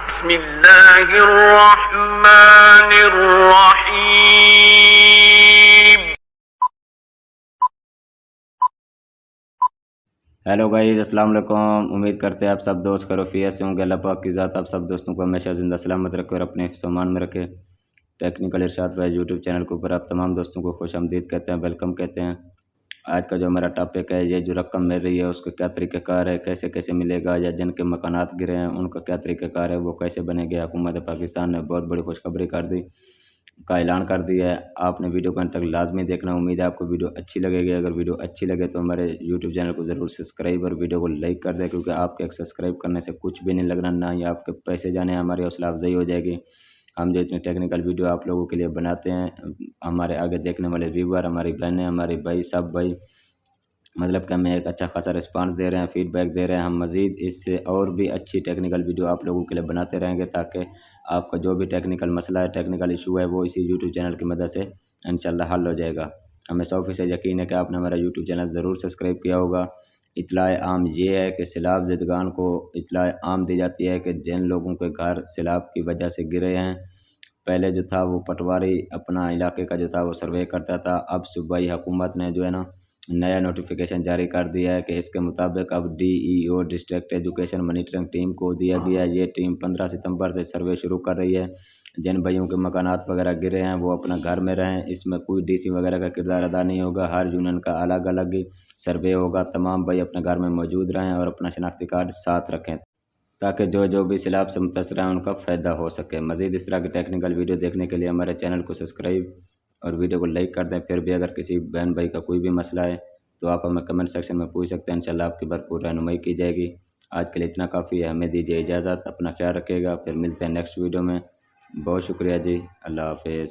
بسم اللہ الرحمن الرحیم۔ ہیلو گائز، السلام علیکم۔ امید کرتے ہیں آپ سب دوست خیریت سے ہوں گے۔ اللہ پاک کی ذات آپ سب دوستوں کو ہمیشہ زندہ سلامت رکھے اور اپنے حفظ و امان میں رکھے۔ ٹیکنیکل ارشاد وائز یوٹیوب چینل کے اوپر آپ تمام دوستوں کو خوش آمدید کہتے ہیں، ویلکم کہتے ہیں۔ آج کا جو میرا ٹاپک ہے، یہ جو رقم مل رہی ہے اس کا کیا طریقہ کار ہے، کیسے کیسے ملے گا، یا جن کے مکانات گرے ہیں ان کا کیا طریقہ کار ہے، وہ کیسے بنے گا۔ حکومت پاکستان نے بہت بڑی خوشخبری کا اعلان کر دیا ہے۔ آپ نے ویڈیو کو انت تک لازمی دیکھنا۔ امید ہے آپ کو ویڈیو اچھی لگے گی۔ اگر ویڈیو اچھی لگے تو ہمارے یوٹیوب چینل کو ضرور سبسکرائب اور ویڈیو کو لائک کر دیں، کیونکہ آپ کے ایک سبسکرائب کرنے سے کچھ بھی نہیں لگنا، نہ ہی آپ کے پیسے جانے ہیں، ہماری حوصلہ افزائی ہو جائے گی۔ ہم جو اتنے ٹیکنیکل ویڈیو آپ لوگوں کے لیے بناتے ہیں، ہمارے آگے دیکھنے والے ویور، ہماری بہنیں، ہمارے بھائی، سب بھائی مطلب کہ ہمیں ایک اچھا خاصا رسپانس دے رہے ہیں، فیڈ بیک دے رہے ہیں۔ ہم مزید اس سے اور بھی اچھی ٹیکنیکل ویڈیو آپ لوگوں کے لیے بناتے رہیں گے، تاکہ آپ کا جو بھی ٹیکنیکل مسئلہ ہے، ٹیکنیکل ایشو ہے، وہ اسی یوٹیوب چینل کی مدد سے انشاءاللہ حل ہو جائے گا۔ ہمیں 100% یقین ہے کہ آپ نے ہمارا یوٹیوب چینل ضرور سبسکرائب کیا ہوگا۔ اطلاع عام یہ ہے کہ سیلاب زدگان کو اطلاع عام دی جاتی ہے کہ جن لوگوں کے گھر سیلاب کی وجہ سے گرے ہیں، پہلے جو تھا وہ پٹواری اپنا علاقے کا جو تھا وہ سروے کرتا تھا۔ اب صوبائی حکومت نے جو ہے نا نیا نوٹیفیکیشن جاری کر دیا ہے کہ اس کے مطابق اب DEO district education monitoring team کو دیا گیا ہے۔ یہ ٹیم 15 ستمبر سے سروے شروع کر رہی ہے۔ جن بھائیوں کے مکانات وغیرہ گرے ہیں وہ اپنا گھر میں رہیں، اس میں کوئی DC وغیرہ کا کردار ادا نہیں ہوگا۔ ہر یونین کا الگ الگ سروے ہوگا۔ تمام بھائی اپنے گھر میں موجود رہیں اور اپنا شناختی کارڈ ساتھ رکھیں، تاکہ جو بھی سیلاب سے متاثر ہیں ان کا فائدہ ہو سکے۔ مزید اس طرح کی ٹیکنیکل ویڈیو دیکھنے کے لیے ہمارے چینل کو سبسکرائب اور ویڈیو کو لائک کر دیں۔ پھر بھی اگر کسی بہن بھائی کا کوئی بھی مسئلہ ہے تو آپ ہمیں کمنٹ سیکشن میں پوچھ سکتے ہیں، انشاءاللہ آپ کی بھرپور رہنمائی کی جائے گی۔ آج کے لیے اتنا کافی ہے، ہمیں دیجیے اجازت، اپنا خیال رکھیے گا، پھر ملتے ہیں نیکسٹ ویڈیو میں۔ بہت شکریہ جی، اللہ حافظ۔